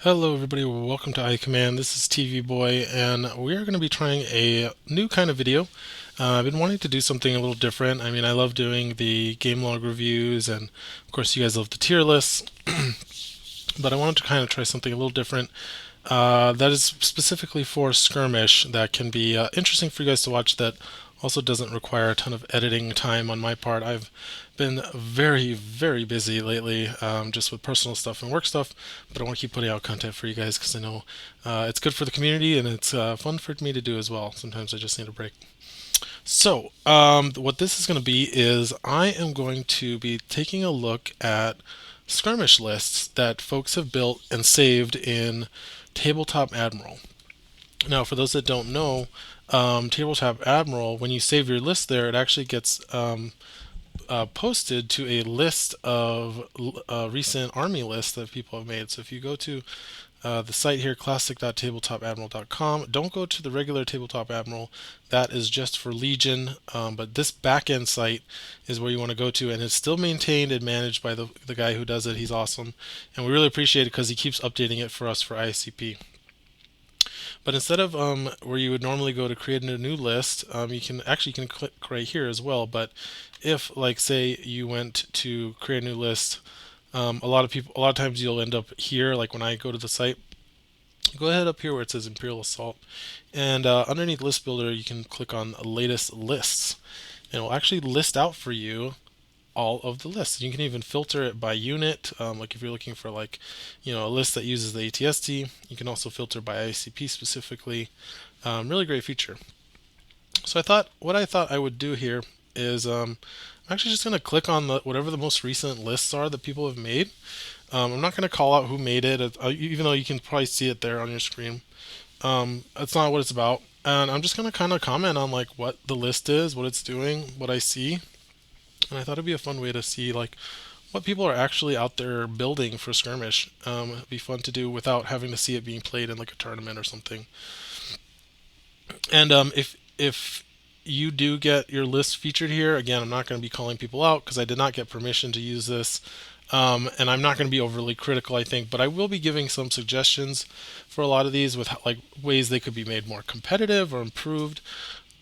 Hello everybody, welcome to iCommand. This is TVboy and we are going to be trying a new kind of video. I've been wanting to do something a little different. I mean, I love doing the game log reviews and of course you guys love the tier lists, but I wanted to kind of try something a little different that is specifically for Skirmish that can be interesting for you guys to watch, that also doesn't require a ton of editing time on my part. I've been very busy lately, just with personal stuff and work stuff, but I want to keep putting out content for you guys because I know it's good for the community and it's fun for me to do as well. Sometimes I just need a break. So, what this is going to be is I am going to be taking a look at skirmish lists that folks have built and saved in Tabletop Admiral. Now, for those that don't know, Tabletop Admiral, when you save your list there, it actually gets posted to a list of recent army lists that people have made. So if you go to the site here, classic.tabletop.admiral.com, don't go to the regular Tabletop Admiral. That is just for Legion, but this backend site is where you want to go to, and it's still maintained and managed by the guy who does it. He's awesome, and we really appreciate it because he keeps updating it for us for IACP. But instead of where you would normally go to create a new list, you can click right here as well. But if, like, say you went to create a new list, a lot of times you'll end up here. Like when I go to the site, go ahead up here where it says Imperial Assault, and underneath List Builder, you can click on Latest Lists, and it will actually list out for you all of the lists. You can even filter it by unit, like if you're looking for, like, a list that uses the ATST. You can also filter by IACP specifically. Really great feature. So what I thought I would do here is I'm actually just going to click on whatever the most recent lists are that people have made. I'm not going to call out who made it, even though you can probably see it there on your screen. That's not what it's about. And I'm just going to kind of comment on like what the list is, what it's doing, what I see. And I thought it'd be a fun way to see like what people are actually out there building for Skirmish. It'd be fun to do without having to see it being played in like a tournament or something. And if you do get your list featured here, again, I'm not going to be calling people out because I did not get permission to use this. And I'm not going to be overly critical, I think, but I will be giving some suggestions for a lot of these with like ways they could be made more competitive or improved.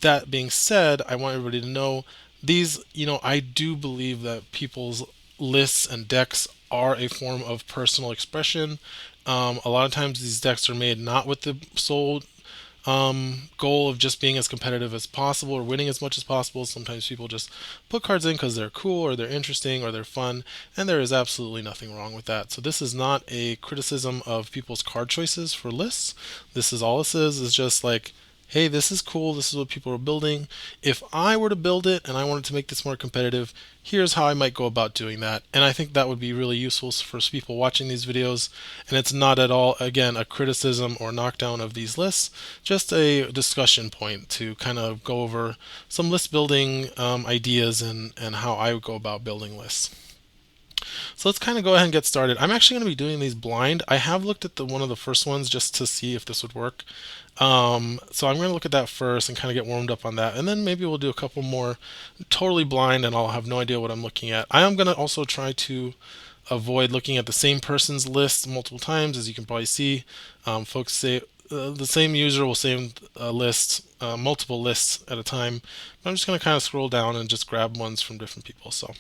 That being said, I want everybody to know these, I do believe that people's lists and decks are a form of personal expression. A lot of times these decks are made not with the sole goal of just being as competitive as possible or winning as much as possible. Sometimes people just put cards in because they're cool or they're interesting or they're fun, and there is absolutely nothing wrong with that. So this is not a criticism of people's card choices for lists. All this is just like, hey, this is cool, this is what people are building. If I were to build it and I wanted to make this more competitive, here's how I might go about doing that. And I think that would be really useful for people watching these videos. And it's not at all, again, a criticism or knockdown of these lists, just a discussion point to kind of go over some list building ideas and how I would go about building lists. So let's kind of go ahead and get started. I'm actually going to be doing these blind. I have looked at one of the first ones just to see if this would work. So I'm going to look at that first and kind of get warmed up on that, and then maybe we'll do a couple more totally blind and I'll have no idea what I'm looking at. I am going to also try to avoid looking at the same person's list multiple times. As you can probably see, folks say the same user will save lists, multiple lists at a time. But I'm just going to kind of scroll down and just grab ones from different people. So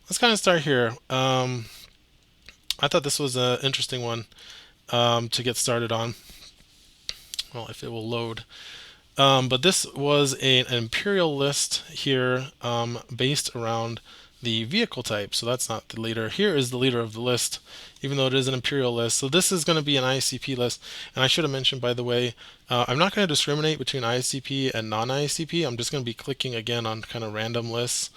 let's kind of start here. I thought this was an interesting one to get started on. Well, if it will load. But this was an Imperial list here based around the vehicle type. So that's not the leader. Here is the leader of the list, even though it is an Imperial list. So this is going to be an IACP list. And I should have mentioned, by the way, I'm not going to discriminate between IACP and non-IACP. I'm just going to be clicking again on kind of random lists.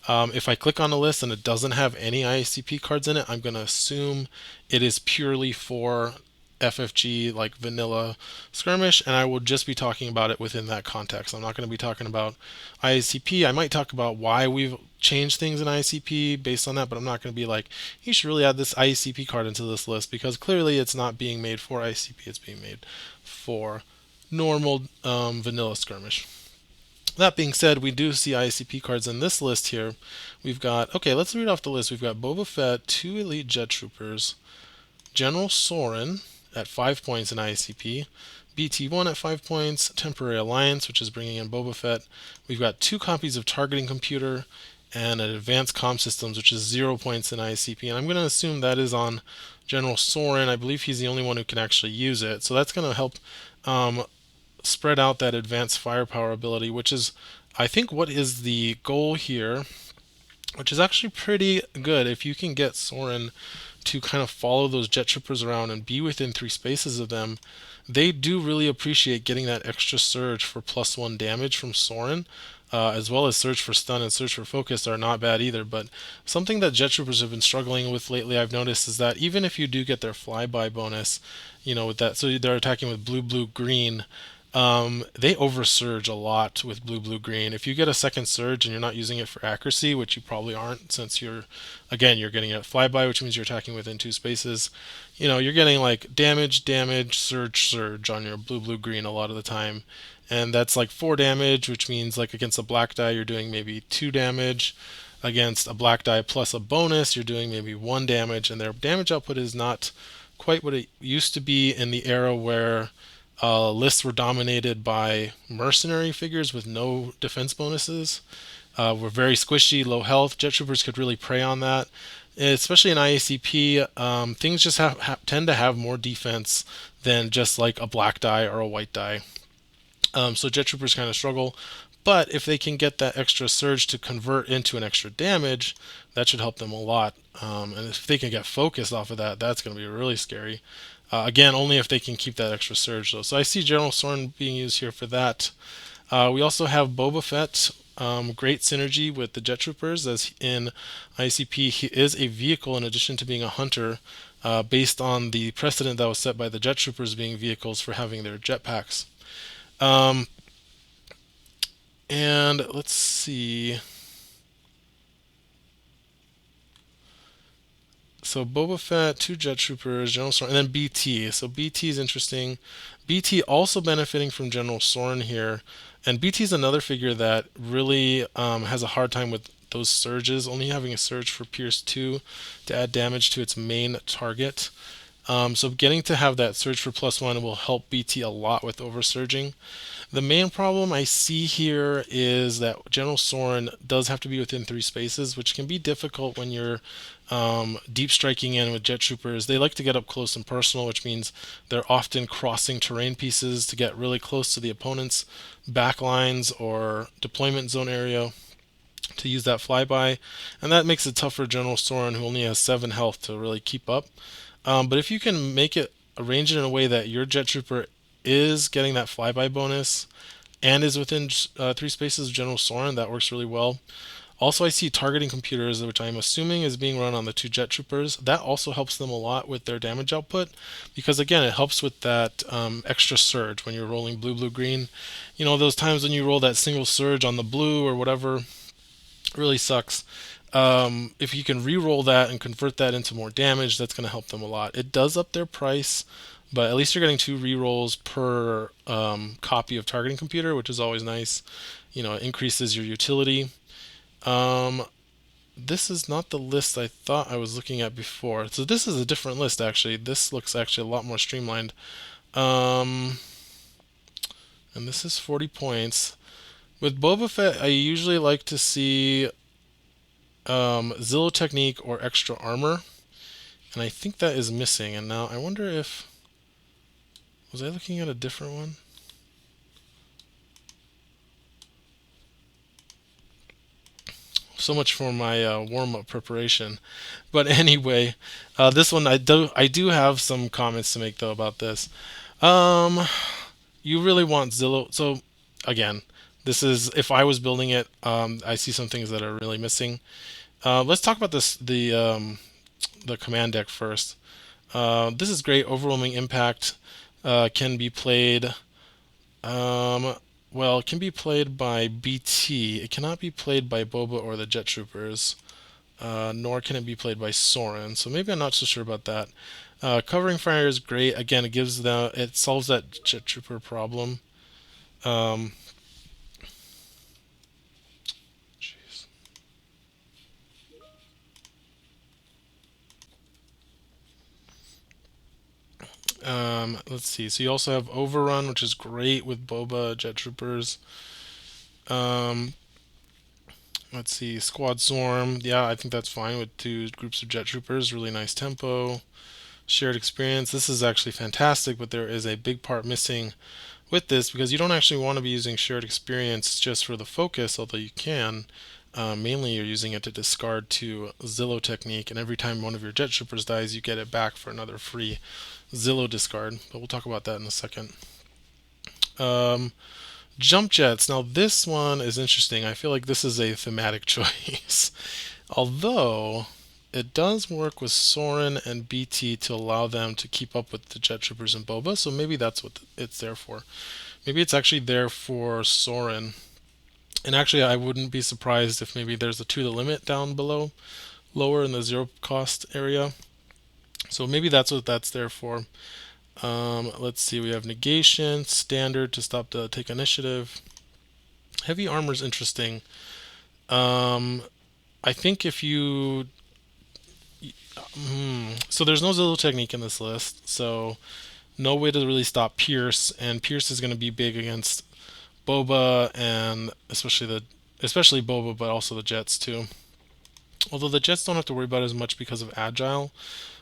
If I click on a list and it doesn't have any IACP cards in it, I'm going to assume it is purely for FFG, like vanilla Skirmish, and I will just be talking about it within that context. I'm not going to be talking about IACP. I might talk about why we've changed things in IACP based on that, but I'm not going to be like, you should really add this IACP card into this list, because clearly it's not being made for IACP. It's being made for normal vanilla Skirmish. That being said, we do see IACP cards in this list here. We've got, okay, let's read off the list. We've got Boba Fett, 2 Elite Jet Troopers, General Soren, at 5 points in IACP, BT1 at 5 points, Temporary Alliance, which is bringing in Boba Fett. We've got 2 copies of Targeting Computer and an Advanced Comm Systems, which is 0 points in IACP. And I'm going to assume that is on General Soren. I believe he's the only one who can actually use it. So that's going to help spread out that advanced firepower ability, which is, I think, what is the goal here, which is actually pretty good. If you can get Soren to kind of follow those jet troopers around and be within 3 spaces of them, they do really appreciate getting that extra surge for +1 damage from Soren, as well as surge for stun and surge for focus are not bad either. But something that jet troopers have been struggling with lately, I've noticed, is that even if you do get their flyby bonus, with that, so they're attacking with blue, blue, green. They oversurge a lot with blue, blue, green. If you get a second surge and you're not using it for accuracy, which you probably aren't, since you're getting a flyby, which means you're attacking within 2 spaces. You're getting like damage, damage, surge, surge on your blue, blue, green a lot of the time, and that's like 4 damage, which means like against a black die you're doing maybe 2 damage. Against a black die plus a bonus, you're doing maybe 1 damage, and their damage output is not quite what it used to be in the era where lists were dominated by mercenary figures with no defense bonuses. Were very squishy, low health. Jet troopers could really prey on that, especially in IACP. Things just tend to have more defense than just like a black die or a white die. So jet troopers kind of struggle. But if they can get that extra surge to convert into an extra damage, that should help them a lot. And if they can get focused off of that, that's going to be really scary. Again, only if they can keep that extra surge, though. So I see General Soren being used here for that. We also have Boba Fett. Great synergy with the Jet Troopers, as in ICP he is a vehicle in addition to being a hunter, based on the precedent that was set by the Jet Troopers being vehicles for having their jetpacks. And let's see. So Boba Fett, 2 Jet Troopers, General Soren, and then BT. So BT is interesting. BT also benefiting from General Soren here, and BT is another figure that really has a hard time with those surges, only having a surge for Pierce 2 to add damage to its main target. So getting to have that surge for +1 will help BT a lot with oversurging. The main problem I see here is that General Soren does have to be within 3 spaces, which can be difficult when you're deep striking in with jet troopers. They like to get up close and personal, which means they're often crossing terrain pieces to get really close to the opponent's back lines or deployment zone area to use that flyby, and that makes it tough for General Soren, who only has 7 health, to really keep up. But if you can arrange it in a way that your jet trooper is getting that flyby bonus and is within 3 spaces of General Soren, that works really well. Also, I see targeting computers, which I'm assuming is being run on the 2 jet troopers. That also helps them a lot with their damage output, because again, it helps with that extra surge when you're rolling blue, blue, green. Those times when you roll that single surge on the blue or whatever, really sucks. If you can re-roll that and convert that into more damage, that's going to help them a lot. It does up their price, but at least you're getting 2 re-rolls per copy of targeting computer, which is always nice. It increases your utility. This is not the list I thought I was looking at before. So this is a different list, actually. This looks actually a lot more streamlined. And this is 40 points. With Boba Fett, I usually like to see Zillow Technique or Extra Armor, and I think that is missing. And now I wonder if... was I looking at a different one? So much for my warm-up preparation. But anyway, this one I do have some comments to make though about this. You really want Zillow. So again, this is, if I was building it, I see some things that are really missing. Let's talk about the command deck first. This is great. Overwhelming Impact can be played. Well, it can be played by BT. It cannot be played by Boba or the Jet Troopers, nor can it be played by Soren. So maybe I'm not so sure about that. Covering fire is great. Again, it solves that Jet Trooper problem. Jeez. Let's see. So you also have Overrun, which is great with Boba Jet Troopers. Um, let's see. Squad Swarm. Yeah, I think that's fine with two groups of Jet Troopers. Really nice tempo. Shared Experience. This is actually fantastic, but there is a big part missing with this because you don't actually want to be using Shared Experience just for the focus, although you can. Mainly, you're using it to discard to Zillow technique, and every time one of your Jet Troopers dies, you get it back for another free Zillow discard, but we'll talk about that in a second. Um, Jump Jets. Now, this one is interesting. I feel like this is a thematic choice. Although, it does work with Soren and BT to allow them to keep up with the Jet Troopers and Boba, so maybe that's what it's there for. Maybe it's actually there for Soren. And actually, I wouldn't be surprised if maybe there's a To the Limit down below, lower in the zero cost area. So maybe that's what that's there for. Let's see, we have negation, standard to stop the take initiative. Heavy armor is interesting. Um, I think if you. So there's no Zillow technique in this list, so no way to really stop Pierce, and Pierce is going to be big against Boba and especially Boba, but also the Jets too. Although the Jets don't have to worry about it as much because of Agile.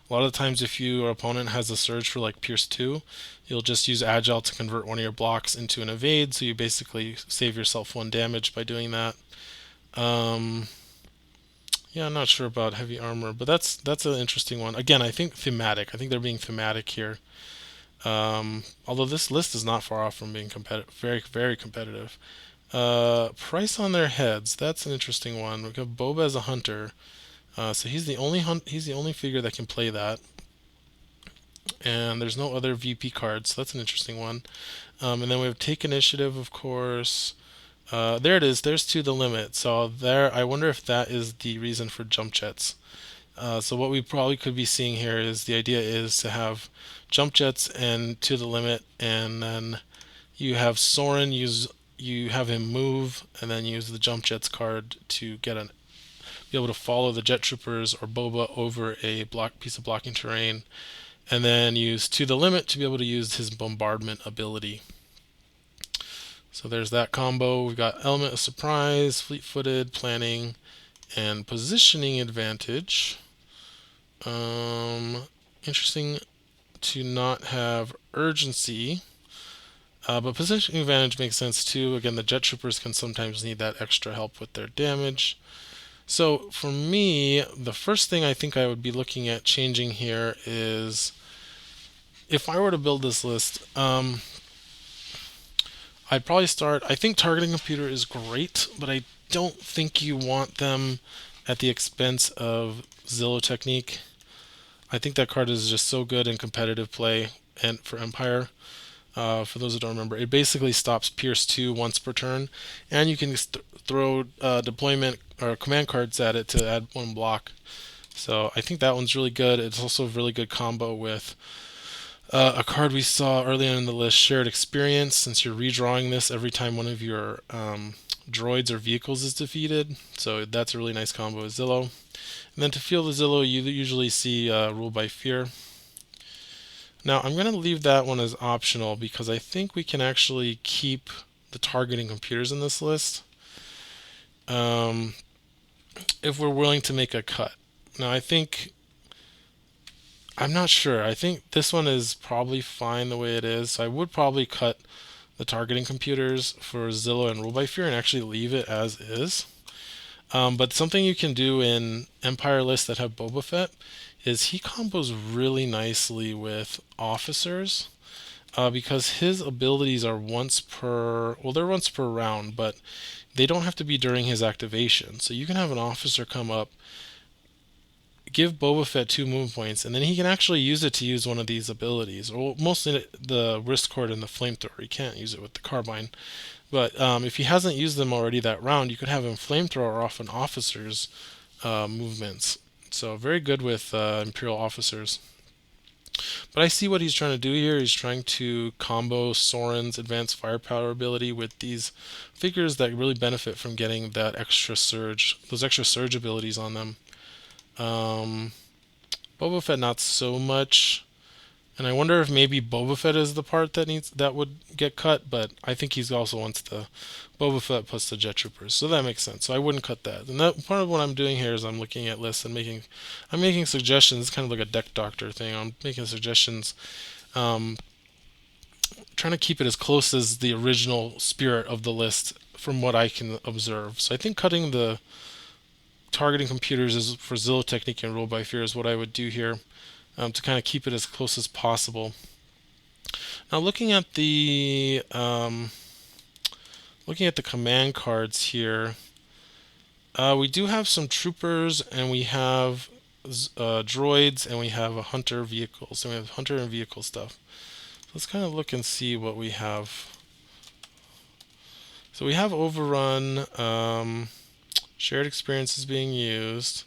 A lot of the times, if your opponent has a surge for like Pierce 2, you'll just use Agile to convert one of your blocks into an evade, so you basically save yourself one damage by doing that. Um, yeah, I'm not sure about heavy armor, but that's an interesting one. Again, I think thematic. I think they're being thematic here. Although this list is not far off from being competitive, very very competitive. Price on their heads. That's an interesting one. We got Boba as a hunter. So he's the only he's the only figure that can play that, and there's no other VP cards. So that's an interesting one. And then we have Take Initiative, of course. There it is. There's To the Limit. So there, I wonder if that is the reason for Jump Jets. So what we probably could be seeing here is the idea is to have Jump Jets and To the Limit, and then you have Soren you have him move, and then use the Jump Jets card to be able to follow the Jet Troopers or Boba over a piece of blocking terrain, and then use To the Limit to be able to use his bombardment ability. So there's that combo. We've got Element of Surprise, Fleet-footed, Planning, and Positioning Advantage. Interesting to not have Urgency. But Positioning Advantage makes sense too. Again, the Jet Troopers can sometimes need that extra help with their damage. So for me, the first thing I think I would be looking at changing here is if I were to build this list, I'd probably start. I think targeting computer is great, but I don't think you want them at the expense of Zillow technique. I think that card is just so good in competitive play and for Empire. For those who don't remember, it basically stops Pierce 2 once per turn, and you can throw deployment or command cards at it to add one block. So I think that one's really good. It's also a really good combo with a card we saw earlier in the list, Shared Experience, since you're redrawing this every time one of your droids or vehicles is defeated. So that's a really nice combo with Zillow. And then to feel the Zillow, you usually see Rule by Fear. Now I'm going to leave that one as optional because I think we can actually keep the targeting computers in this list if we're willing to make a cut. Now I'm not sure. I think this one is probably fine the way it is. So I would probably cut the targeting computers for Zillow and Rule by Fear and actually leave it as is. But something you can do in Empire lists that have Boba Fett is he combos really nicely with officers because his abilities are they're once per round, but they don't have to be during his activation. So you can have an officer come up, give Boba Fett 2 move points, and then he can actually use it to use one of these abilities, or mostly the wrist cord and the flamethrower. He can't use it with the carbine. But if he hasn't used them already that round, you could have him flamethrower off an officer's movements. So very good with Imperial officers. But I see what he's trying to do here. He's trying to combo Soren's advanced firepower ability with these figures that really benefit from getting that extra surge, those extra surge abilities on them. Boba Fett not so much. And I wonder if maybe Boba Fett is the part that would get cut, but I think he's also wants the Boba Fett plus the Jet Troopers, so that makes sense. So I wouldn't cut that. And that part of what I'm doing here is I'm looking at lists and I'm making suggestions. It's kind of like a deck doctor thing. I'm making suggestions, um, trying to keep it as close as the original spirit of the list from what I can observe. So I think cutting the targeting computers is for Zillow Technique and Rule by Fear is what I would do here, to kind of keep it as close as possible. Now looking at the command cards here, we do have some troopers and we have droids and we have a hunter vehicles. So we have hunter and vehicle stuff. So let's kind of look and see what we have. So we have overrun. Shared experience is being used.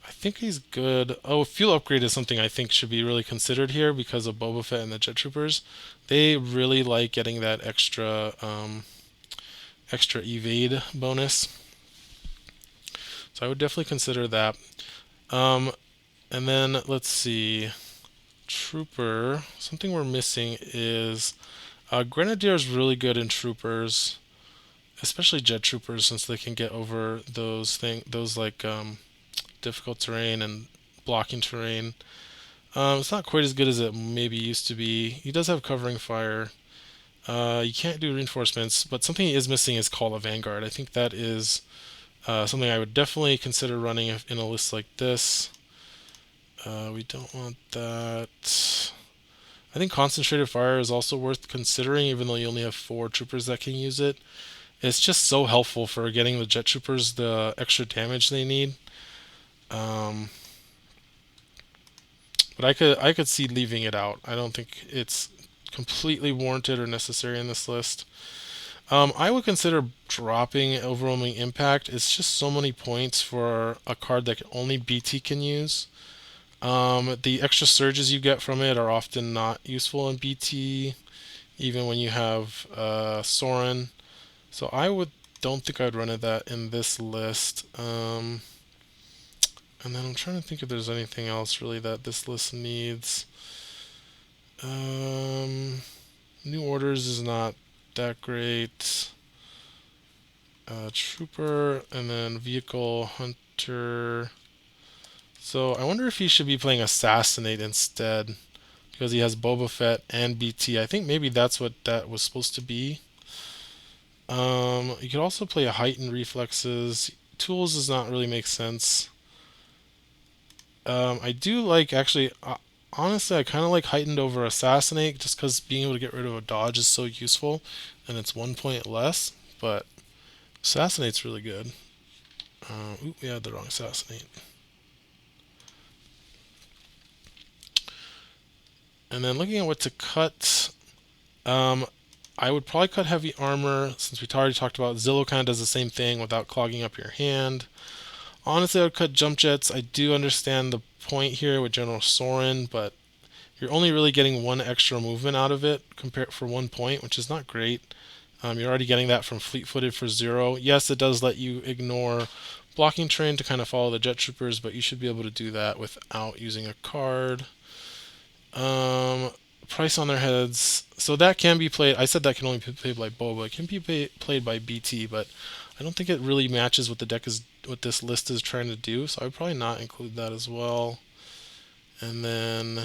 I think he's good. Oh, fuel upgrade is something I think should be really considered here because of Boba Fett and the Jet Troopers. They really like getting that extra evade bonus. So I would definitely consider that. Um, and then let's see. Trooper. Something we're missing is Grenadier is really good in troopers, especially jet troopers, since they can get over those like difficult terrain and blocking terrain. It's not quite as good as it maybe used to be. He does have covering fire. You can't do reinforcements, but something he is missing is Call of Vanguard. I think that is something I would definitely consider running in a list like this. We don't want that. I think Concentrated Fire is also worth considering, even though you only have 4 troopers that can use it. It's just so helpful for getting the jet troopers the extra damage they need. Um, but I could see leaving it out. I don't think it's completely warranted or necessary in this list. I would consider dropping Overwhelming Impact. It's just so many points for a card that only BT can use. The extra surges you get from it are often not useful in BT, even when you have Soren. So don't think I'd run it that in this list. And then I'm trying to think if there's anything else really that this list needs. New orders is not that great. Trooper and then vehicle hunter. So I wonder if he should be playing Assassinate instead because he has Boba Fett and BT. I think maybe that's what that was supposed to be. You could also play a Heightened Reflexes. Tools does not really make sense. I do like actually. Honestly, I kind of like Heightened over Assassinate just because being able to get rid of a dodge is so useful, and it's 1 point less. But Assassinate's really good. We had the wrong Assassinate. And then looking at what to cut, I would probably cut heavy armor since we already talked about Zillow kind of does the same thing without clogging up your hand. Honestly, I would cut jump jets. I do understand the point here with General Soren, but you're only really getting 1 extra movement out of it compared for 1 point, which is not great. You're already getting that from fleet footed for 0. Yes, it does let you ignore blocking terrain to kind of follow the jet troopers, but you should be able to do that without using a card. Price on their heads. So that can be played. I said that can only be played by Boba. It can be played by BT, but I don't think it really matches what what this list is trying to do. So I would probably not include that as well. And then,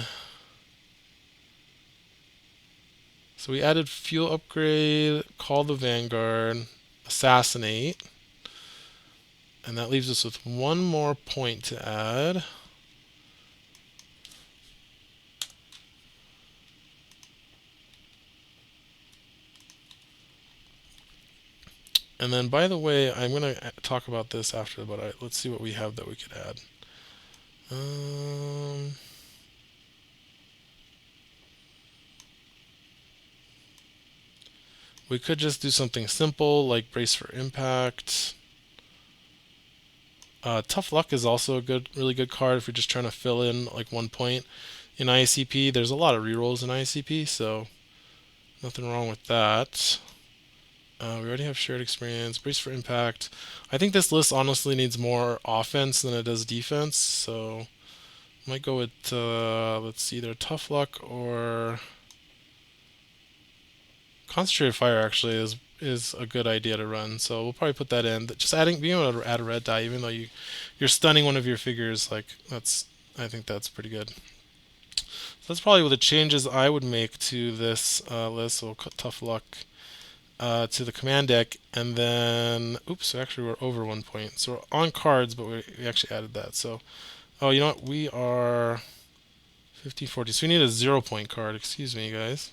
so we added fuel upgrade, Call the Vanguard, Assassinate, and that leaves us with 1 more point to add. And then, by the way, I'm going to talk about this after, but let's see what we have that we could add. We could just do something simple like Brace for Impact. Tough Luck is also a really good card if you're just trying to fill in like 1 point in IACP. There's a lot of rerolls in IACP, so nothing wrong with that. We already have Shared Experience, Brace for Impact. I think this list honestly needs more offense than it does defense, so Might go with let's see, either Tough Luck or Concentrated Fire. Actually, is a good idea to run. So we'll probably put that in. Just being able to add a red die, even though you're stunning one of your figures, like I think that's pretty good. So that's probably the changes I would make to this list. So we'll cut Tough Luck to the command deck, and then oops, actually we're over 1 point. So we're on cards, but we actually added that. So oh, you know what? We are 1540. So we need a 0 point card. Excuse me, guys.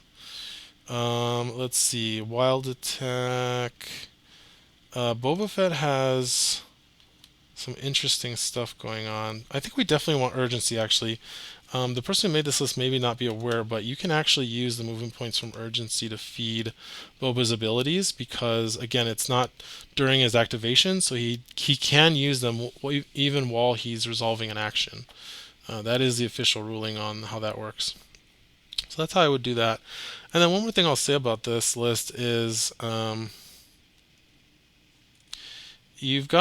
Let's see. Wild Attack. Boba Fett has some interesting stuff going on. I think we definitely want urgency, actually. The person who made this list maybe not be aware, but you can actually use the movement points from urgency to feed Boba's abilities because, again, it's not during his activation, so he can use them even while he's resolving an action. That is the official ruling on how that works. So that's how I would do that. And then one more thing I'll say about this list is you've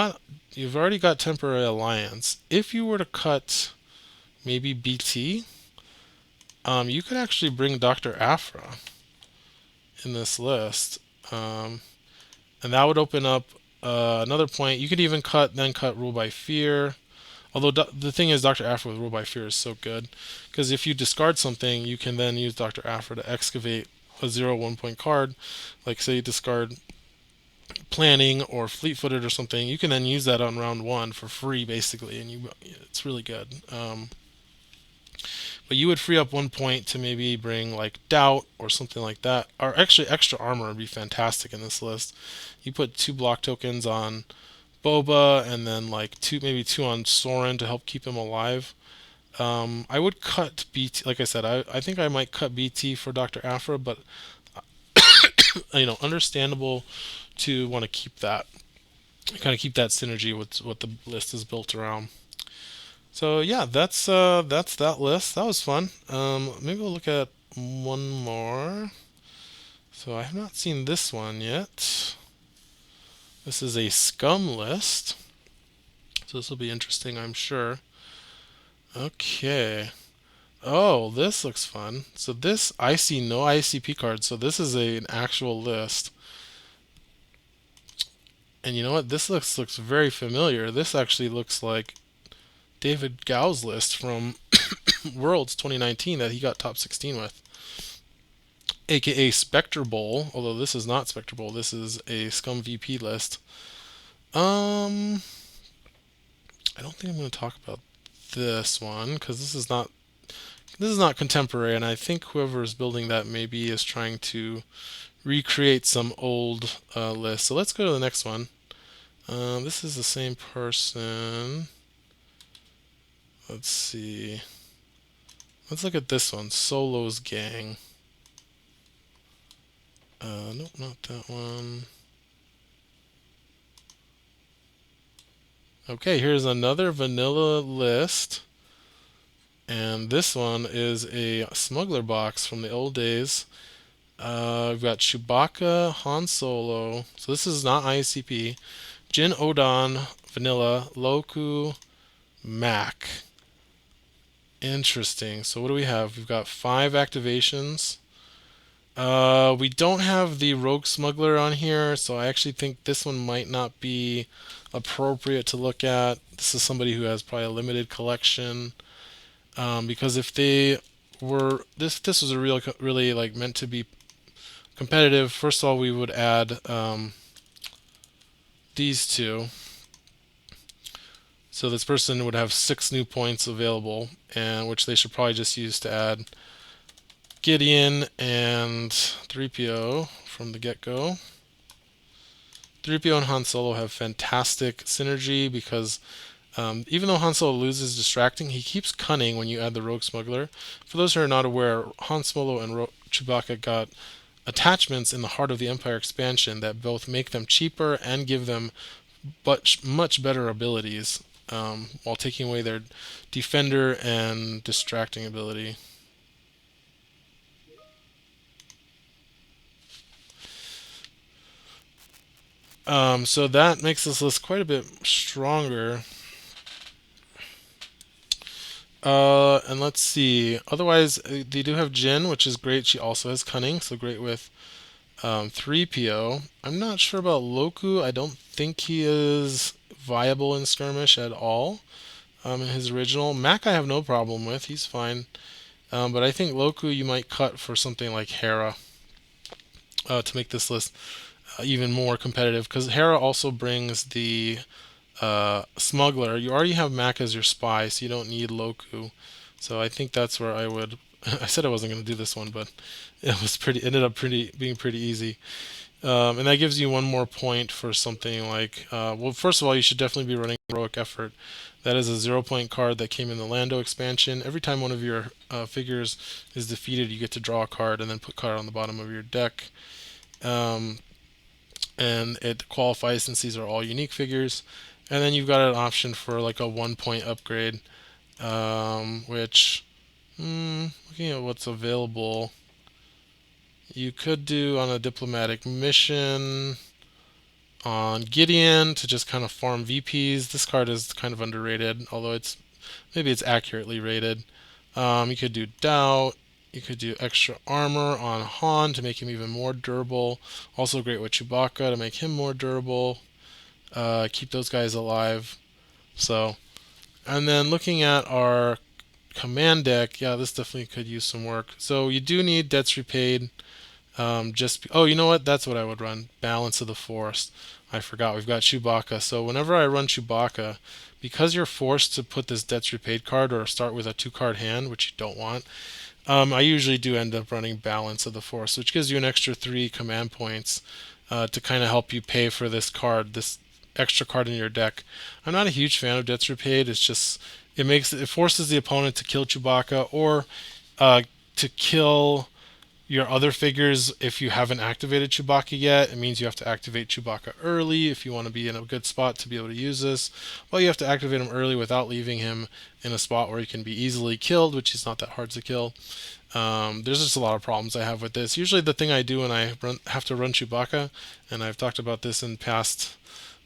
already got temporary alliance. If you were to cut maybe BT, you could actually bring Dr. Aphra in this list, and that would open up another point. You could even cut Rule by Fear. Although the thing is, Dr. Aphra with Rule by Fear is so good because if you discard something, you can then use Dr. Aphra to excavate a 0 1 point card. Like say you discard Planning or Fleet-footed or something, you can then use that on round one for free basically, and it's really good. But you would free up 1 point to maybe bring like Doubt or something like that. Or actually, extra armor would be fantastic in this list. You put 2 block tokens on Boba and then like maybe two on Soren to help keep him alive. I would cut BT. Like I said, I think I might cut BT for Dr. Aphra, but understandable to want to keep that, kind of keep that synergy with what the list is built around. So yeah, that's that list. That was fun. Maybe we'll look at one more. So I have not seen this one yet. This is a scum list. So this will be interesting, I'm sure. Okay. Oh, this looks fun. So this, I see no IACP cards. So this is an actual list. And you know what? This looks very familiar. This actually looks like David Gow's list from Worlds 2019 that he got top 16 with, aka Spectre Bowl. Although this is not Spectre Bowl, this is a Scum VP list. I don't think I'm going to talk about this one because this is not contemporary, and I think whoever is building that maybe is trying to recreate some old list. So let's go to the next one. This is the same person. Let's see. Let's look at this one, Solo's Gang. Nope, not that one. Okay, here's another vanilla list. And this one is a smuggler box from the old days. We've got Chewbacca, Han Solo. So this is not IACP. Jin Odon, Vanilla, Loku, Mac. Interesting. So what do we have? We've got 5 activations. We don't have the Rogue Smuggler on here, so I actually think this one might not be appropriate to look at. This is somebody who has probably a limited collection. Because if they were this was a really like meant to be competitive. First of all, we would add these two. So this person would have 6 new points available, and which they should probably just use to add Gideon and 3PO from the get-go. 3PO and Han Solo have fantastic synergy because even though Han Solo loses distracting, he keeps cunning when you add the Rogue Smuggler. For those who are not aware, Han Solo and Chewbacca got attachments in the Heart of the Empire expansion that both make them cheaper and give them much better abilities, while taking away their defender and distracting ability. So that makes this list quite a bit stronger. And let's see. Otherwise, they do have Jin, which is great. She also has Cunning, so great with 3PO. I'm not sure about Loku. I don't think he is viable in Skirmish at all. In his original Mac, I have no problem with. He's fine. But I think Loku you might cut for something like Hera to make this list even more competitive. Because Hera also brings the Smuggler. You already have Mac as your spy, so you don't need Loku. So I think that's where I would. I said I wasn't going to do this one, but it was pretty. Ended up being pretty easy. And that gives you one more point for something like, well, first of all, you should definitely be running Heroic Effort. That is a 0 point card that came in the Lando expansion. Every time one of your figures is defeated, you get to draw a card and then put card on the bottom of your deck. Um, and it qualifies since these are all unique figures. And then you've got an option for like a 1 point upgrade, which, looking at what's available, you could do on a diplomatic mission on Gideon to just kind of farm VPs. This card is kind of underrated, although maybe it's accurately rated. You could do Doubt. You could do extra armor on Han to make him even more durable. Also great with Chewbacca to make him more durable. Keep those guys alive. So, and then looking at our command deck, yeah, this definitely could use some work. So you do need debts repaid. Oh, you know what? That's what I would run. Balance of the Force. I forgot. We've got Chewbacca. So whenever I run Chewbacca, because you're forced to put this debts repaid card or start with a 2 card hand, which you don't want, I usually do end up running Balance of the Force, which gives you an extra 3 command points to kind of help you pay for this card, this extra card in your deck. I'm not a huge fan of debts repaid. It's just it forces the opponent to kill Chewbacca or to kill your other figures. If you haven't activated Chewbacca yet, it means you have to activate Chewbacca early if you want to be in a good spot to be able to use this. Well, you have to activate him early without leaving him in a spot where he can be easily killed, which is not that hard to kill. There's just a lot of problems I have with this. Usually the thing I do when have to run Chewbacca, and I've talked about this in past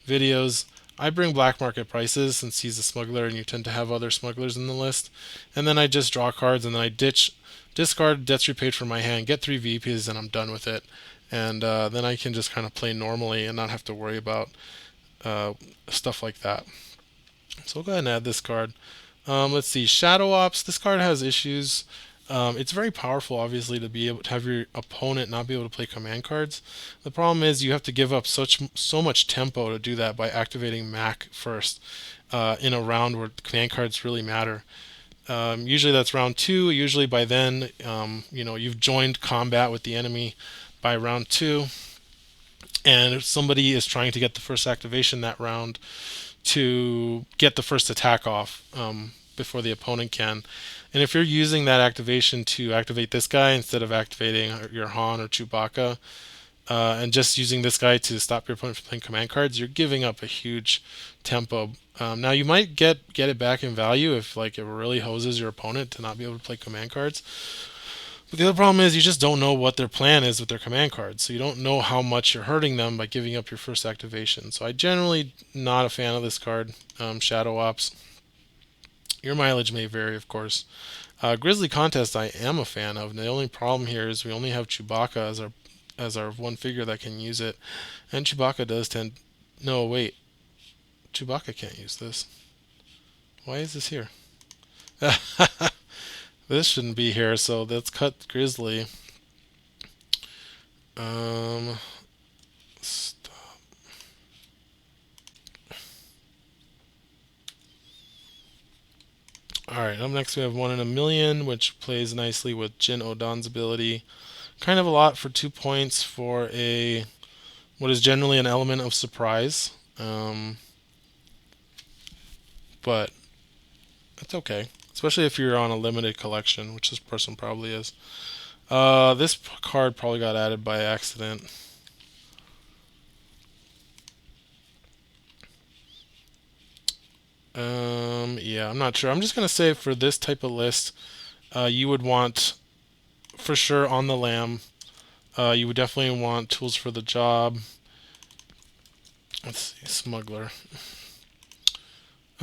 videos, I bring black market prices since he's a smuggler and you tend to have other smugglers in the list. And then I just draw cards and then I discard debts repaid from my hand, get 3 VPs, and I'm done with it. And then I can just kind of play normally and not have to worry about stuff like that. So we'll go ahead and add this card. Let's see, Shadow Ops. This card has issues. It's very powerful, obviously, to be able to have your opponent not be able to play command cards. The problem is you have to give up so much tempo to do that by activating Mac first in a round where command cards really matter. Usually that's round 2. Usually by then, you've joined combat with the enemy by round 2, and if somebody is trying to get the first activation that round to get the first attack off before the opponent can. And if you're using that activation to activate this guy instead of activating your Han or Chewbacca, and just using this guy to stop your opponent from playing command cards, you're giving up a huge tempo. Now you might get it back in value if like it really hoses your opponent to not be able to play command cards. But the other problem is you just don't know what their plan is with their command cards, so you don't know how much you're hurting them by giving up your first activation. So I generally not a fan of this card, Shadow Ops. Your mileage may vary, of course. Grizzly Contest I am a fan of. The only problem here is we only have Chewbacca as our one figure that can use it, and Chewbacca does tend. No, wait, Chewbacca can't use this. Why is this here? This shouldn't be here, so let's cut Grizzly. Stop. Alright, up next we have 1 in a Million, which plays nicely with Jin Odan's ability. Kind of a lot for 2 points for what is generally an element of surprise. But it's okay, especially if you're on a limited collection, which this person probably is. This card probably got added by accident. Yeah, I'm not sure. I'm just gonna say for this type of list, you would want for sure on the lam. You would definitely want Tools for the Job. Let's see, Smuggler.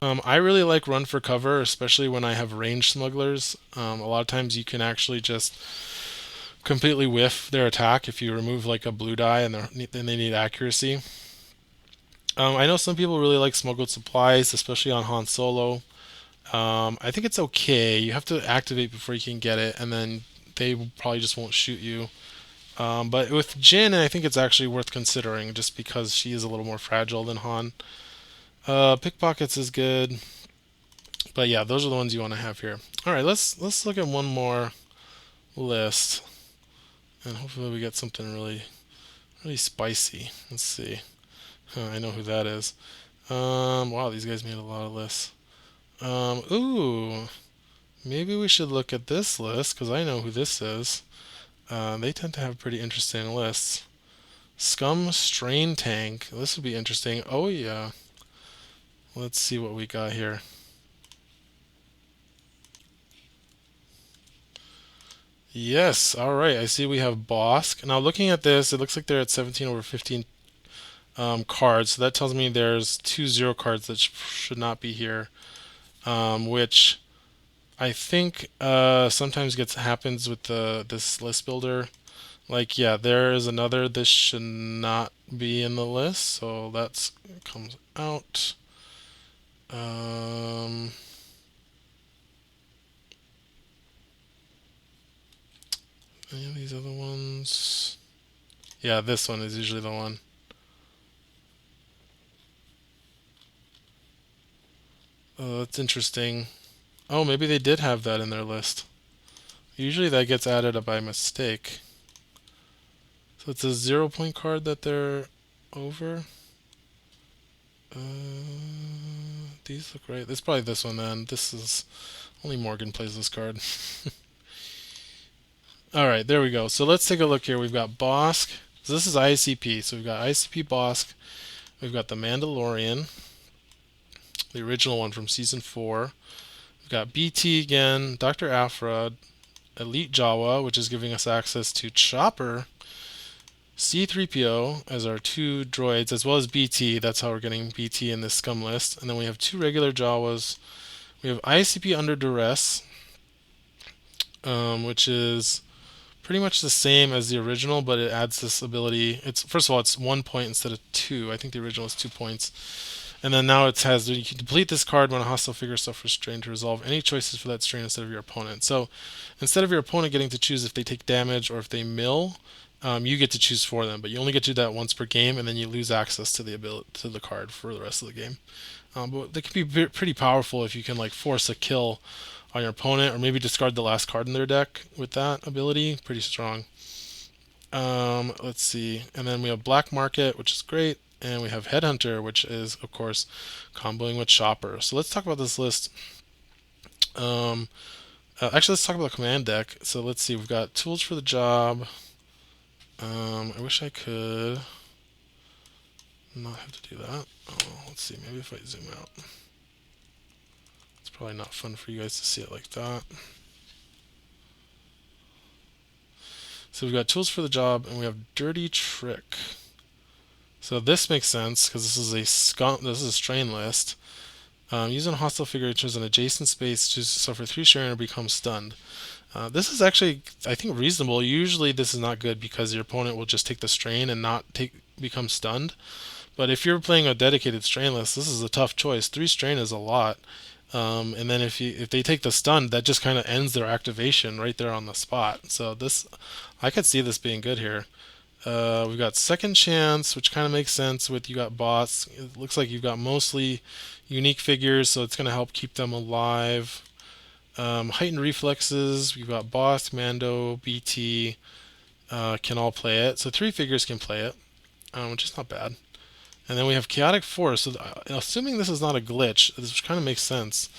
I really like run for cover, especially when I have range smugglers. A lot of times you can actually just completely whiff their attack if you remove like a blue die and then they need accuracy. I know some people really like smuggled supplies, especially on Han Solo. I think it's okay. You have to activate before you can get it, and then they probably just won't shoot you. But with Jin, I think it's actually worth considering just because she is a little more fragile than Han. Pickpockets is good, but yeah, those are the ones you want to have here. All right, let's look at one more list, and hopefully we get something really spicy. Let's see. I know who that is. Wow, these guys made a lot of lists. Ooh, maybe we should look at this list because I know who this is. They tend to have pretty interesting lists. Scum Strain Tank. This would be interesting. Oh yeah. Let's see what we got here. Yes, all right. I see we have Bosk. Now looking at this, it looks like they're at 17 over 15 cards. So that tells me there's 2 0 cards that should not be here, which I think sometimes happens with this list builder. Like yeah, there is another. This should not be in the list, so that's comes out. Um, any of these other ones? Yeah, this one is usually the one. Oh, that's interesting. Oh, maybe they did have that in their list. Usually that gets added by mistake. So it's a 0 point card that they're over. These look right. It's probably this one then. This is only Morgan plays this card. All right, there we go. So let's take a look here. We've got Bosk. So this is IACP. So we've got IACP Bosk. We've got the Mandalorian, the original one from season 4. We've got BT again, Dr. Afra, Elite Jawa, which is giving us access to Chopper, C3PO as our 2 droids, as well as BT. That's how we're getting BT in this scum list. And then we have 2 regular Jawas. We have ICP Under Duress, which is pretty much the same as the original, but it adds this ability. It's first of all, it's 1 point instead of 2. I think the original is 2 points. And then now it has you can deplete this card when a hostile figure suffers strain to resolve any choices for that strain instead of your opponent. So instead of your opponent getting to choose if they take damage or if they mill, you get to choose for them. But you only get to do that once per game, and then you lose access to the card for the rest of the game. But they can be pretty powerful if you can like force a kill on your opponent, or maybe discard the last card in their deck with that ability. Pretty strong. Let's see, and then we have Black Market, which is great, and we have Headhunter, which is of course comboing with Shopper. So let's talk about this list. Um, Actually, let's talk about the command deck. So let's see, we've got tools for the job. I wish I could not have to do that. Oh, let's see, maybe if I zoom out. It's probably not fun for you guys to see it like that. So we've got tools for the job, and we have dirty trick. So this makes sense because this is a strain list. Using a hostile figure enters an adjacent space to suffer 3 strain or become stunned. This is actually, I think, reasonable. Usually this is not good because your opponent will just take the strain and not become stunned. But if you're playing a dedicated strain list, this is a tough choice. 3 strain is a lot. And then if they take the stun, that just kind of ends their activation right there on the spot. So I could see this being good here. We've got second chance, which kind of makes sense with you got bots. It looks like you've got mostly unique figures, so it's going to help keep them alive. Heightened reflexes, we've got boss, Mando, BT, can all play it. So 3 figures can play it, which is not bad. And then we have chaotic force. So assuming this is not a glitch, this kind of makes sense.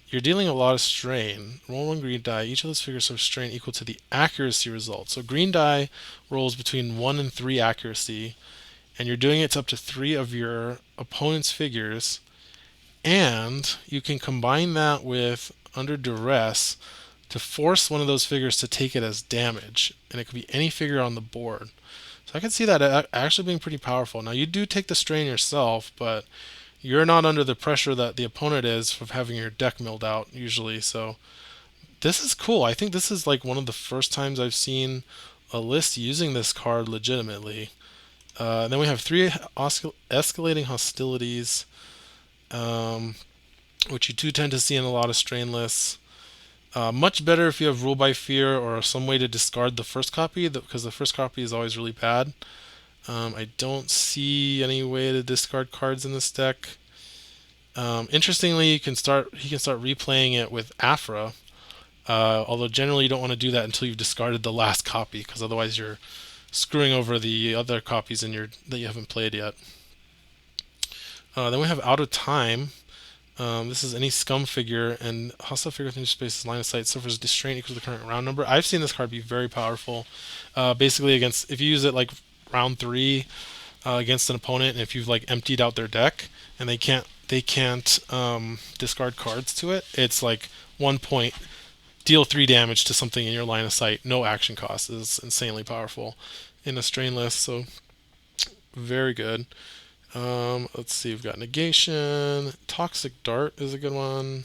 You're dealing a lot of strain. Roll 1 green die. Each of those figures have strain equal to the accuracy result. So green die rolls between 1 and 3 accuracy, and you're doing it to up to 3 of your opponent's figures. And you can combine that with Under Duress to force one of those figures to take it as damage. And it could be any figure on the board. So I can see that actually being pretty powerful. Now you do take the strain yourself, but you're not under the pressure that the opponent is of having your deck milled out usually. So this is cool. I think this is like one of the first times I've seen a list using this card legitimately. Then we have three escalating hostilities, um, which you do tend to see in a lot of strain lists. Much better if you have Rule by Fear or some way to discard the first copy, because the first copy is always really bad. I don't see any way to discard cards in this deck. Interestingly, he can start replaying it with Afra. Although generally you don't want to do that until you've discarded the last copy, because otherwise you're screwing over the other copies that you haven't played yet. Then we have Out of Time. This is any scum figure, and hostile figure within your space's line of sight suffers distraint equal to the current round number. I've seen this card be very powerful. Basically, against if you use it like round 3 against an opponent, and if you've like emptied out their deck and they can't discard cards to it, it's like 1 point, deal 3 damage to something in your line of sight, no action cost. Is insanely powerful in a strain list, so very good. Let's see, we've got Negation. Toxic Dart is a good one.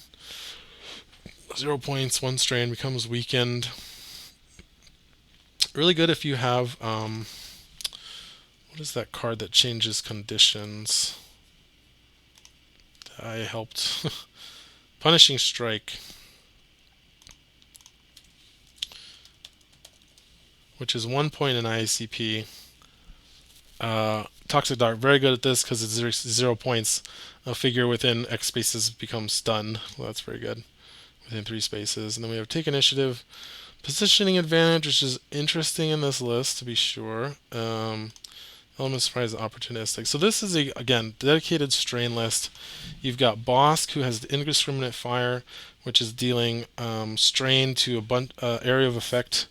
0 points, 1 strain, becomes weakened. Really good if you have, what is that card that changes conditions? I helped. Punishing Strike, which is 1 point in IACP. Toxic Dart, very good at this because it's 0 points. A figure within X spaces becomes stunned. Well, that's very good. Within 3 spaces. And then we have Take Initiative. Positioning Advantage, which is interesting in this list to be sure. Element Surprise, Opportunistic. So this is, again, dedicated strain list. You've got Bosk, who has the Indiscriminate Fire, which is dealing strain to a area of effect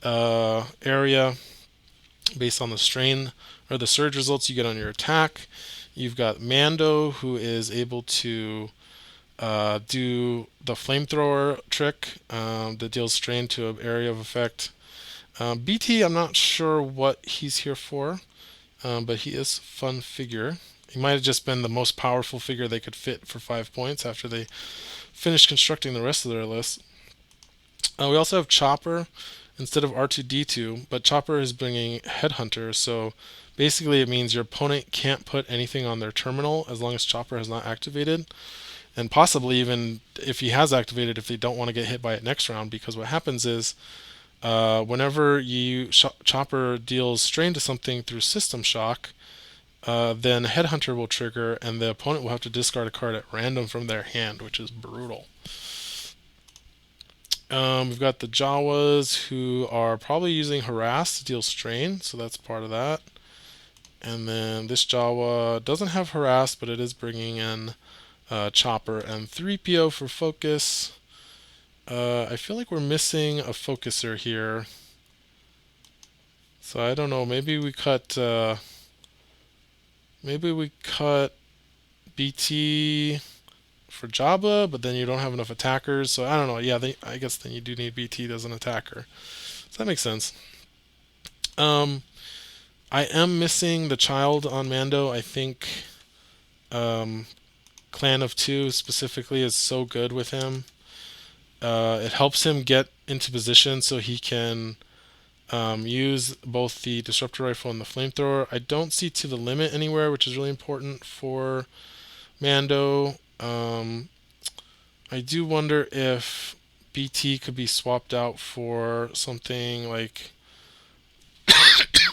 area based on the strain or the surge results you get on your attack. You've got Mando, who is able to do the flamethrower trick that deals strain to an area of effect. BT, I'm not sure what he's here for, but he is a fun figure. He might have just been the most powerful figure they could fit for 5 points after they finished constructing the rest of their list. We also have Chopper instead of R2D2, but Chopper is bringing Headhunter, so basically it means your opponent can't put anything on their terminal as long as Chopper has not activated, and possibly even if he has activated, if they don't want to get hit by it next round, because what happens is whenever Chopper deals strain to something through System Shock, then Headhunter will trigger, and the opponent will have to discard a card at random from their hand, which is brutal. We've got the Jawas, who are probably using Harass to deal strain, so that's part of that. And then this Jawa doesn't have Harass, but it is bringing in Chopper and 3PO for focus. I feel like we're missing a focuser here. So I don't know, maybe we cut BT for Jabba, but then you don't have enough attackers. So I don't know. Yeah, I guess then you do need BT as an attacker. So that makes sense. I am missing the child on Mando. I think Clan of Two specifically is so good with him. It helps him get into position so he can use both the Disruptor Rifle and the Flamethrower. I don't see To the Limit anywhere, which is really important for Mando. I do wonder if BT could be swapped out for something like,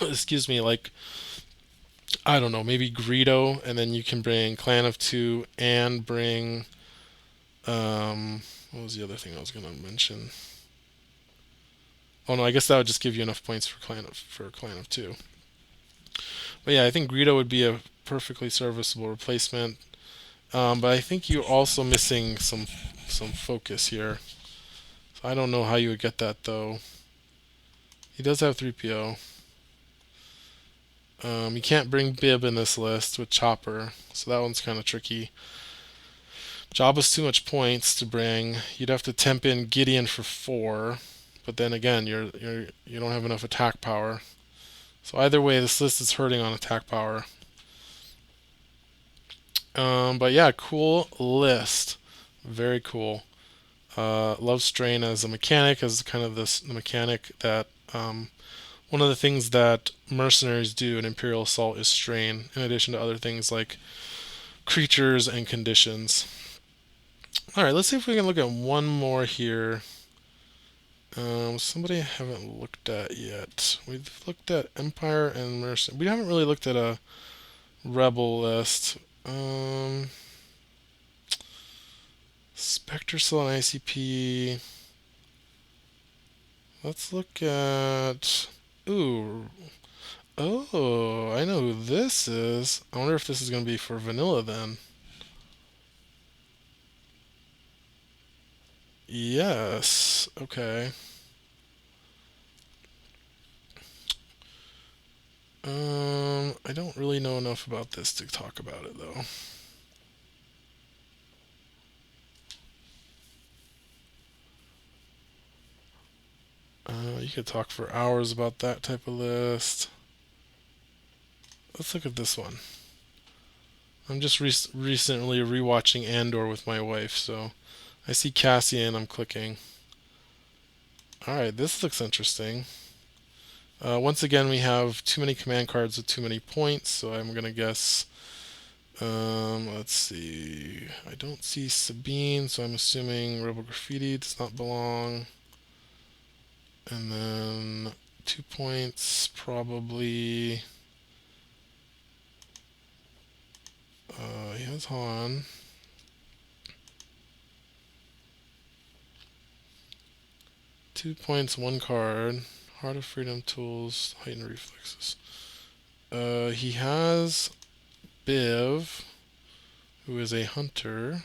excuse me, like, I don't know, maybe Greedo, and then you can bring Clan of Two and bring, what was the other thing I was going to mention? Oh no, I guess that would just give you enough points for Clan of Two. But yeah, I think Greedo would be a perfectly serviceable replacement. But I think you're also missing some focus here. So I don't know how you would get that though. He does have 3PO. You can't bring Bib in this list with Chopper, so that one's kind of tricky. Jabba's too much points to bring. You'd have to temp in Gideon for 4, but then again, you don't have enough attack power. So either way, this list is hurting on attack power. But yeah, cool list. Very cool. Love strain as a mechanic, as kind of the mechanic that one of the things that mercenaries do in Imperial Assault is strain, in addition to other things like creatures and conditions. All right, let's see if we can look at one more here. Somebody I haven't looked at yet. We've looked at Empire and Mercenary. We haven't really looked at a Rebel list. Spectre Cell and ICP. Let's look at. Ooh. Oh, I know who this is. I wonder if this is going to be for vanilla then. Yes. Okay. I don't really know enough about this to talk about it though. You could talk for hours about that type of list. Let's look at this one. I'm just recently rewatching Andor with my wife, so I see Cassian, I'm clicking. Alright, this looks interesting. Once again, we have too many command cards with too many points, so I'm going to guess. Let's see. I don't see Sabine, so I'm assuming Rebel Graffiti does not belong. And then 2 points, probably. He has Han. Two points, one card. Heart of Freedom tools, heightened reflexes. He has Biv, who is a hunter.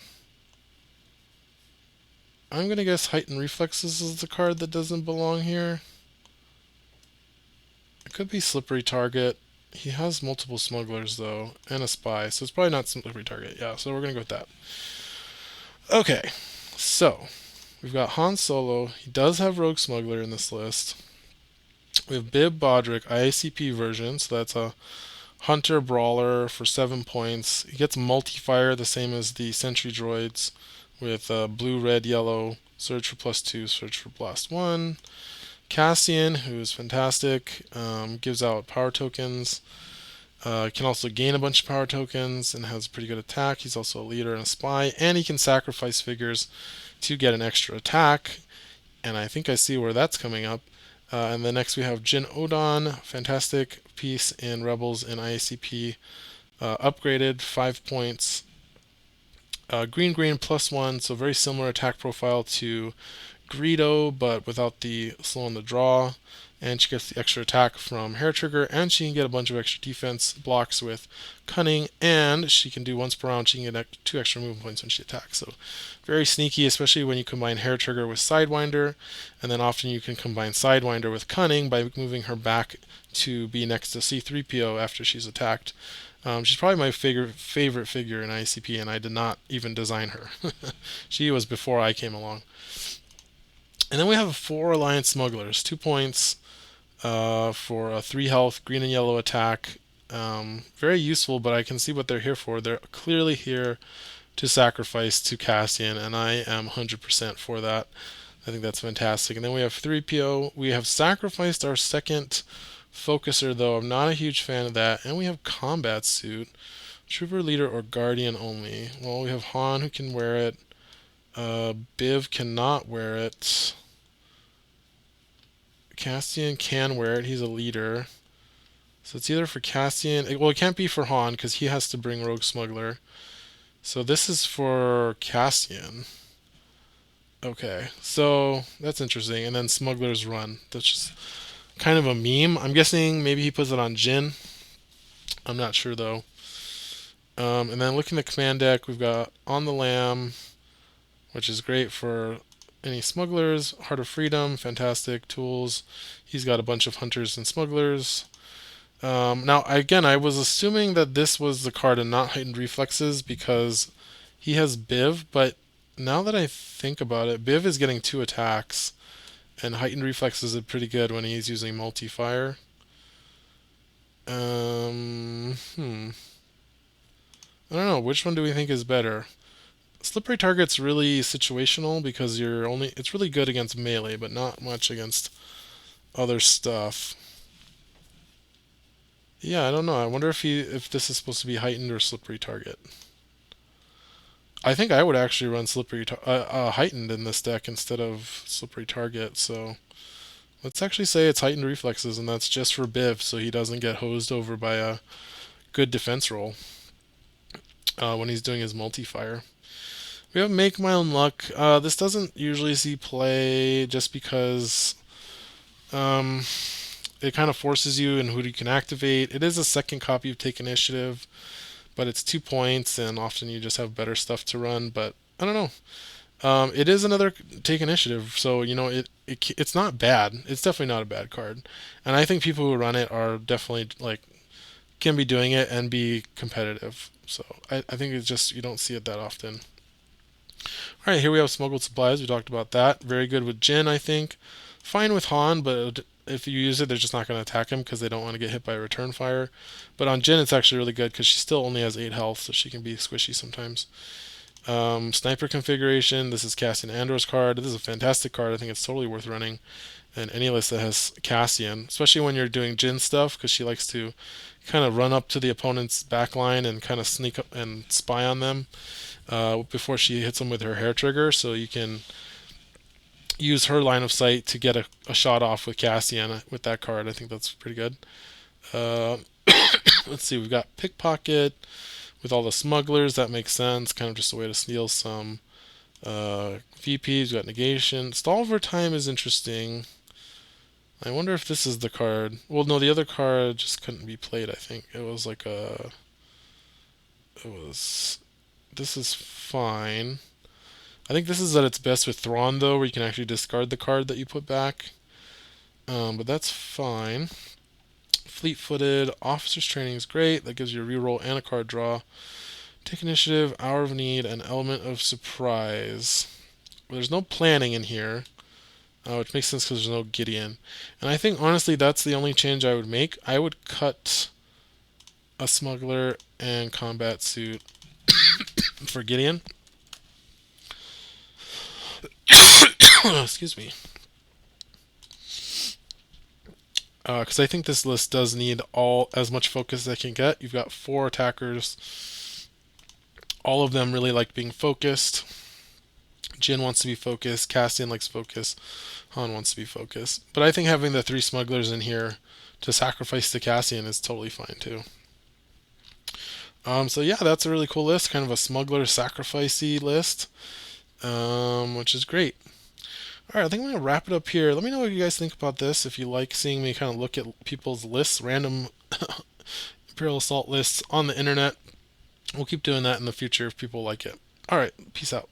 I'm gonna guess heightened reflexes is the card that doesn't belong here. It could be slippery target. He has multiple smugglers though, and a spy, so it's probably not slippery target. Yeah, so we're gonna go with that. Okay, so we've got Han Solo. He does have Rogue Smuggler in this list. We have Bib Bodrick, IACP version, so that's a Hunter Brawler for 7 points. He gets multi-fire, the same as the Sentry Droids, with blue, red, yellow, surge for +2, surge for +1. Cassian, who is fantastic, gives out power tokens. Can also gain a bunch of power tokens and has pretty good attack. He's also a leader and a spy, and he can sacrifice figures to get an extra attack. And I think I see where that's coming up. And then next we have Jin Odon, fantastic piece in Rebels and IACP, upgraded 5 points. Green +1, so very similar attack profile to Greedo, but without the slow on the draw. And she gets the extra attack from Hair Trigger, and she can get a bunch of extra defense blocks with Cunning, and she can do once per round, she can get 2 extra movement points when she attacks. So very sneaky, especially when you combine Hair Trigger with Sidewinder, and then often you can combine Sidewinder with Cunning by moving her back to be next to C-3PO after she's attacked. She's probably my favorite figure in ICP, and I did not even design her. She was before I came along. And then we have 4 Alliance Smugglers, 2 points for a 3 health, green and yellow attack. Very useful, but I can see what they're here for. They're clearly here to sacrifice to Cassian, and I am 100% for that. I think that's fantastic. And then we have 3PO. We have sacrificed our second focuser, though. I'm not a huge fan of that. And we have combat suit. Trooper, leader, or guardian only. Well, we have Han who can wear it. Biv cannot wear it. Cassian can wear it. He's a leader. So it's either for Cassian. Well, it can't be for Han because he has to bring Rogue Smuggler. So this is for Cassian. Okay, so that's interesting. And then Smuggler's Run. That's just kind of a meme. I'm guessing maybe he puts it on Jin. I'm not sure though. And then looking at the command deck, we've got On the Lam, which is great for any smugglers. Heart of Freedom, fantastic tools. He's got a bunch of hunters and smugglers. Now, again, I was assuming that this was the card and not heightened reflexes because he has Biv, but now that I think about it, Biv is getting 2 attacks, and heightened reflexes are pretty good when he's using multi-fire. I don't know, which one do we think is better? Slippery Target's really situational because it's really good against melee, but not much against other stuff. Yeah, I don't know. I wonder if this is supposed to be heightened or slippery target. I think I would actually run heightened in this deck instead of slippery target. So let's actually say it's heightened reflexes, and that's just for Biv, so he doesn't get hosed over by a good defense roll when he's doing his multi-fire. We have Make My Own Luck. This doesn't usually see play just because um, it kind of forces you in who you can activate. It is a second copy of Take Initiative, but it's 2 points, and often you just have better stuff to run. But I don't know. It is another Take Initiative, so it's not bad. It's definitely not a bad card, and I think people who run it are definitely like can be doing it and be competitive. So I think it's just you don't see it that often. All right, here we have Smuggled Supplies. We talked about that. Very good with Jin, I think. Fine with Han, but if you use it, they're just not going to attack him because they don't want to get hit by a return fire. But on Jin, it's actually really good because she still only has 8 health, so she can be squishy sometimes. Sniper configuration. This is Cassian Andor's card. This is a fantastic card. I think it's totally worth running. And any list that has Cassian, especially when you're doing Jin stuff, because she likes to kind of run up to the opponent's back line and kind of sneak up and spy on them before she hits them with her hair trigger. So you can use her line of sight to get a shot off with Cassian with that card. I think that's pretty good. Uh, let's see, we've got Pickpocket with all the smugglers. That makes sense. Kind of just a way to steal some VPs. We've got Negation. Stall over Time is interesting. I wonder if this is the card. Well, no, the other card just couldn't be played, I think. It was like a... It was... This is fine. I think this is at its best with Thrawn, though, where you can actually discard the card that you put back. But that's fine. Fleet-footed. Officer's Training is great. That gives you a reroll and a card draw. Take Initiative, Hour of Need, and Element of Surprise. Well, there's no planning in here. Which makes sense because there's no Gideon. And I think, honestly, that's the only change I would make. I would cut a Smuggler and Combat Suit for Gideon. Excuse me. Because I think this list does need as much focus as I can get. You've got 4 attackers. All of them really like being focused. Jin wants to be focused. Cassian likes focus. Han wants to be focused. But I think having the 3 smugglers in here to sacrifice to Cassian is totally fine too. So yeah, that's a really cool list. Kind of a smuggler sacrificey list, which is great. All right, I think I'm going to wrap it up here. Let me know what you guys think about this. If you like seeing me kind of look at people's lists, random Imperial Assault lists on the internet. We'll keep doing that in the future if people like it. All right, peace out.